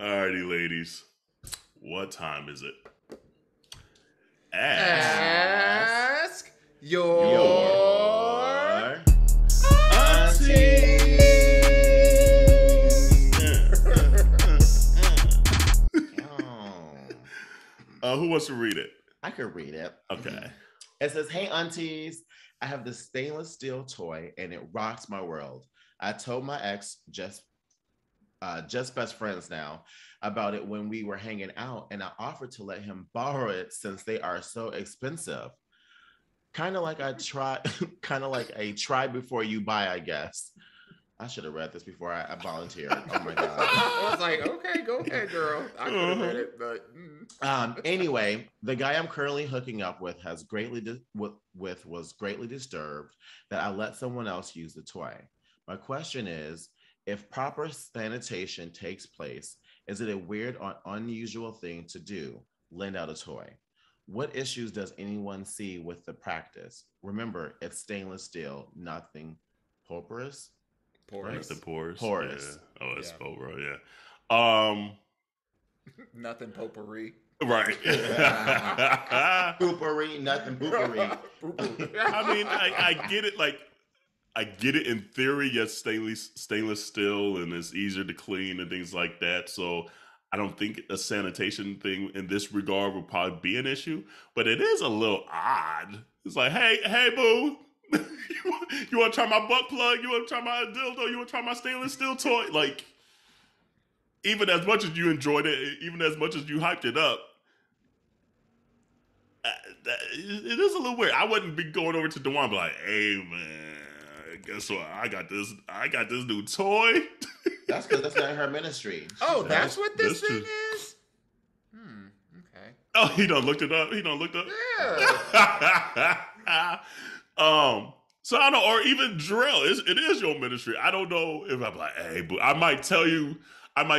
Alrighty, ladies. What time is it? Ask your auntie. Who wants to read it? I could read it. Okay. It says, "Hey, aunties. I have this stainless steel toy and it rocks my world. I told my ex, just best friends now, about it when we were hanging out, and I offered to let him borrow it since they are so expensive. Kind of like a try before you buy, I guess." I should have read this before I volunteered. Oh my God. I was like, okay, go ahead, girl. I could have read it, but anyway, the guy I'm currently hooking up with was greatly disturbed that I let someone else use the toy. My question is, if proper sanitation takes place, is it a weird or unusual thing to do? Lend out a toy. What issues does anyone see with the practice? Remember, it's stainless steel, nothing porous. Porous. The porous. Porous. Yeah. Oh, it's porous. Yeah. Nothing potpourri. Right. Poopery, nothing poopery. I mean, I get it. Like, I get it in theory. Yes, stainless steel, and it's easier to clean and things like that. So I don't think a sanitation thing in this regard would probably be an issue. But it is a little odd. It's like, hey, boo. You want to try my butt plug? You want to try my dildo? You want to try my stainless steel toy? Like, even as much as you enjoyed it, even as much as you hyped it up, it is a little weird. I wouldn't be going over to Dewan and be like, "Hey, man, guess what? I got this new toy." That's because that's not her ministry. Oh, that's what this thing is? Okay. Oh, he done looked it up. Yeah. So I don't know, or even drill. It is your ministry. I don't know if I'm like, hey, but I might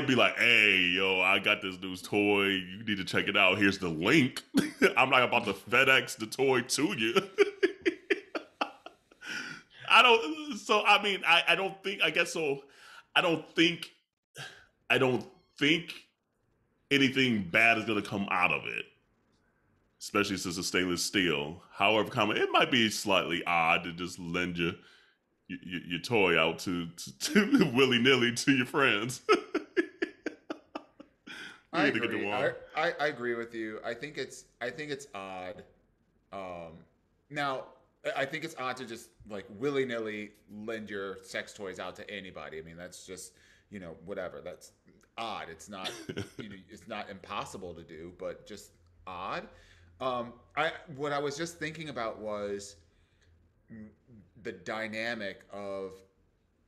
be like, hey, yo, I got this new toy. You need to check it out. Here's the link. I'm not about to FedEx the toy to you. I don't think anything bad is going to come out of it. Especially since it's stainless steel. However, it might be slightly odd to just lend your toy out to willy-nilly to your friends. I agree. I agree with you. I think it's odd. Now, I think it's odd to just like willy-nilly lend your sex toys out to anybody. I mean, that's just, whatever. That's odd. It's not it's not impossible to do, but just odd. What I was just thinking about was the dynamic of,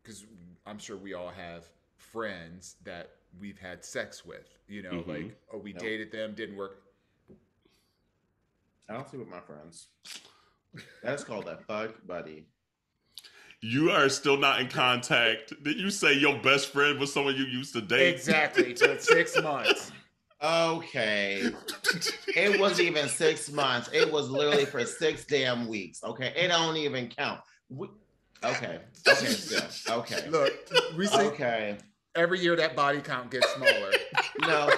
because I'm sure we all have friends that we've had sex with, like, we dated them, didn't work. I don't see with my friends. That's called a fuck buddy. You are still not in contact. Did you say your best friend was someone you used to date? Exactly, for 6 months. Okay. It wasn't even 6 months. It was literally for 6 damn weeks. Okay. It don't even count. Okay. Still. Okay. Look, we see okay. Every year that body count gets smaller. No,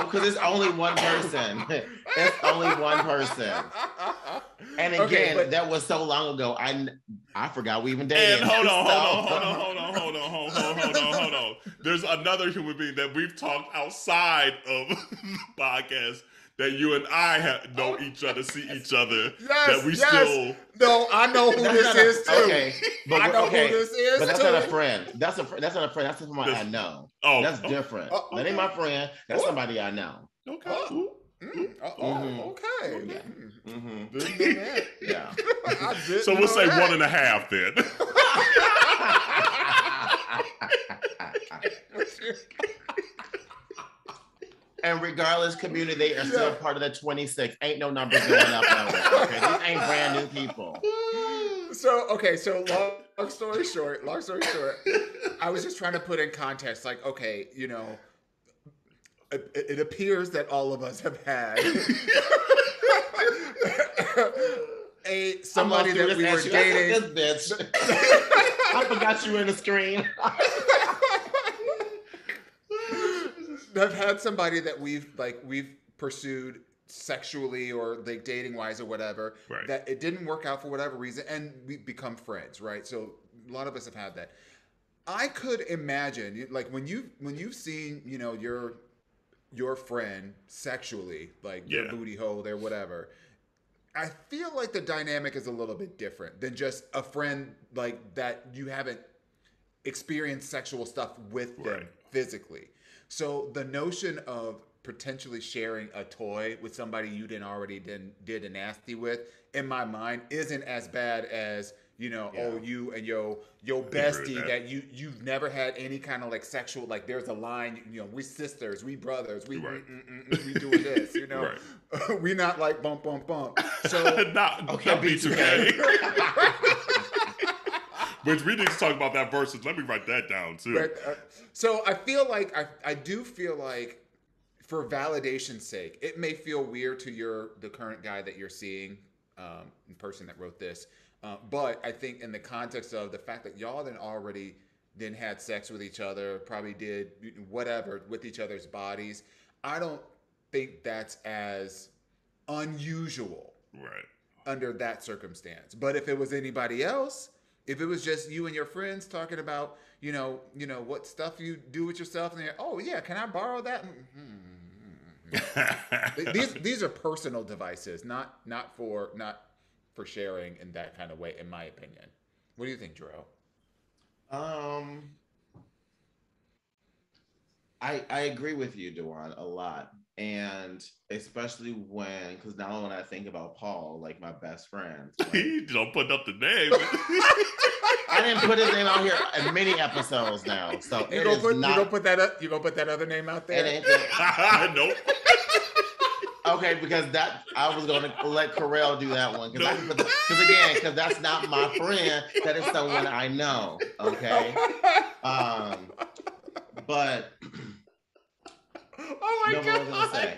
because it's only one person. It's only one person. And again, that was so long ago. I forgot we even dated. And hold on. There's another human being that we've talked outside of the podcast that you and I know each other, see each other. Yes, that we still. No, I know who this is too. Okay, but I know who this is. But that's not a friend. That's not a friend. That's somebody I know. Oh, that's different. That ain't my friend. That's somebody I know. Okay. Okay. Yeah. So we'll say 1.5 then. And regardless, community, they are still part of the 26. Ain't no numbers going up nowhere. Okay, these ain't brand new people. So long story short, I was just trying to put in context, like, okay, it appears that all of us have had somebody that we were dating. This bitch. I forgot you were in the screen. have had somebody that we've pursued sexually or like dating wise or whatever, Right. that it didn't work out for whatever reason, and we become friends, right? So a lot of us have had that. I could imagine, like when you've seen, your friend sexually, like their Yeah. booty hole, their whatever. I feel like the dynamic is a little bit different than just a friend like that you haven't experienced sexual stuff with them Right. physically. So the notion of potentially sharing a toy with somebody you didn't already did a nasty with, in my mind, isn't as bad as oh, you and your bestie that you've never had any kind of like sexual, like there's a line, we sisters, we brothers, we Right. we doing this, Right. we not like bump bump bump. So not B2K. Which we need to talk about that versus. Let me write that down too. But, so I feel like I do feel like, for validation's sake, it may feel weird to the current guy that you're seeing, the person that wrote this. But I think in the context of the fact that y'all then had sex with each other, probably did whatever with each other's bodies, I don't think that's as unusual, Right. under that circumstance. But if it was anybody else, if it was just you and your friends talking about, what stuff you do with yourself, and oh yeah, can I borrow that? These are personal devices, not for sharing in that kind of way, in my opinion. What do you think, Drew? I agree with you, Dewan, a lot. And especially because now when I think about Paul, like my best friend. You don't put up the name. I didn't put his name out here in many episodes now. So you gonna put that up? You gonna put that other name out there? Nope. Okay, because I was gonna let Carell do that one because that's not my friend. That is someone I know. Okay, but oh my God.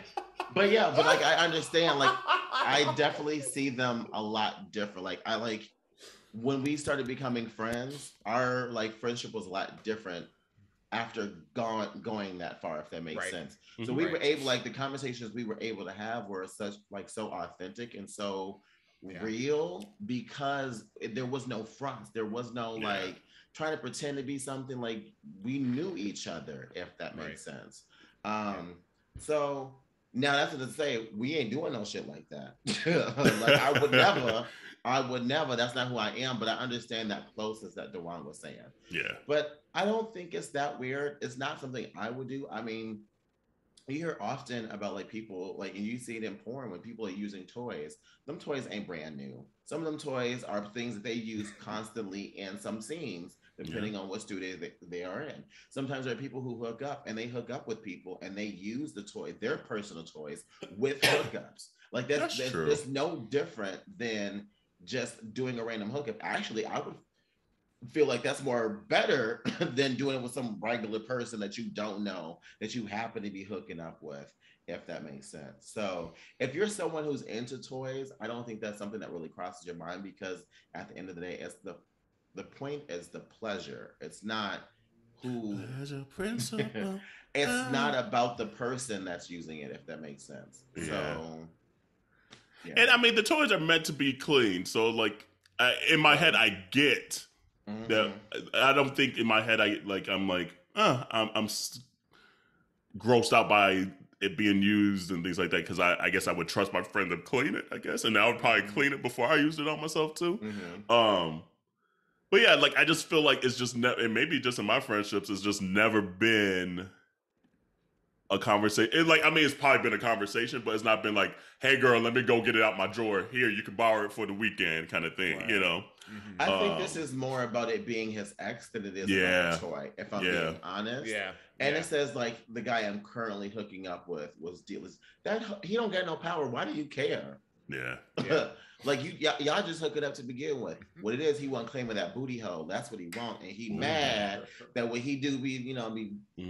But yeah, but like I understand. Like I definitely see them a lot different. Like when we started becoming friends, our like friendship was a lot different after going that far, if that makes sense. So we were able, like the conversations we were able to have were so authentic and so real, because there was no fronts. There was no like trying to pretend to be something. Like we knew each other, if that makes sense. So now that's what to say, we ain't doing no shit like that. Like I would never, that's not who I am, but I understand that closeness that Dewan was saying. Yeah. But I don't think it's that weird. It's not something I would do. I mean, you hear often about like people, like, and you see it in porn when people are using toys. Them toys ain't brand new. Some of them toys are things that they use constantly in some scenes, depending on what studio they are in. Sometimes there are people who hook up and they hook up with people and they use the toy, their personal toys, with hookups. Like that's no different than just doing a random hookup. Actually, I would feel like that's more better than doing it with some regular person that you don't know, that you happen to be hooking up with, if that makes sense. So if you're someone who's into toys, I don't think that's something that really crosses your mind, because at the end of the day, it's the point is the pleasure. It's not who Pleasure principle. It's not about the person that's using it, if that makes sense. So and I mean, the toys are meant to be clean, so like in my head I get that. I don't think in my head I'm grossed out by it being used and things like that, because I guess I would trust my friend to clean it, I guess, and I would probably clean it before I used it on myself too. But yeah, like I just feel like it's just and maybe just in my friendships, it's just never been a conversation. Like, I mean, it's probably been a conversation, but it's not been like, "Hey, girl, let me go get it out my drawer. Here, you can borrow it for the weekend," kind of thing. Right. You know. I think this is more about it being his ex than it is about the toy, if I'm being honest. And it says like the guy I'm currently hooking up with was dealers that he don't get no power. Why do you care? Like y'all just hook it up to begin with. What it is, he wasn't claiming that booty hole. That's what he want, and he mad that when he do be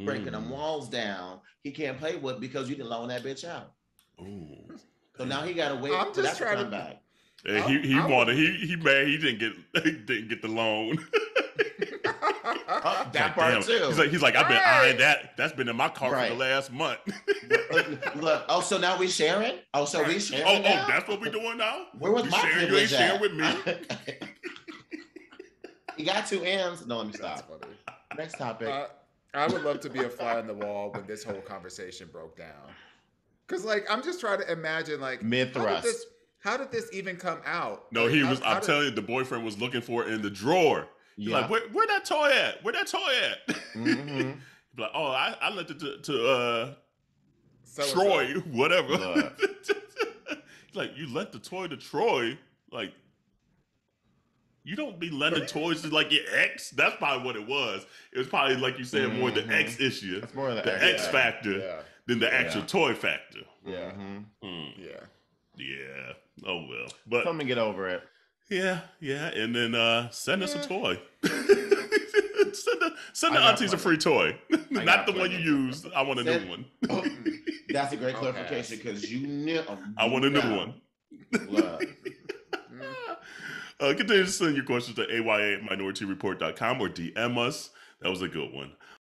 breaking them walls down, he can't play with because you didn't loan that bitch out. So now he got to wait for that to come back. He wanted he mad he didn't get the loan. That part too. He's like, I've been eyeing that. That's been in my car for the last month. Look. Oh, so now we sharing? Oh, so we sharing? Oh, that's what we doing now? Where was my sharing? You ain't sharing with me. You got 2 M's. No, let me stop. Next topic. I would love to be a fly on the wall when this whole conversation broke down. Because, like, I'm just trying to imagine, like, mid-thrust. How did this even come out? No, like, he was. I'm telling you, the boyfriend was looking for it in the drawer. He's like, where that toy at? Where that toy at? Mm-hmm. He's like, oh, I left it to Troy, whatever. He's like, you left the toy to Troy? Like, you don't be lending toys to like your ex. That's probably what it was. It was probably, like you said, more the ex issue. It's more the X factor than the actual toy factor. Yeah. Yeah. Oh well. But come and get over it. Yeah. And then send us a toy. send the aunties a free toy. Not the one you used. I want a new one. That's a great clarification because you knew. I want a new one. Continue to send your questions to aya@minoriteareport.com or DM us. That was a good one.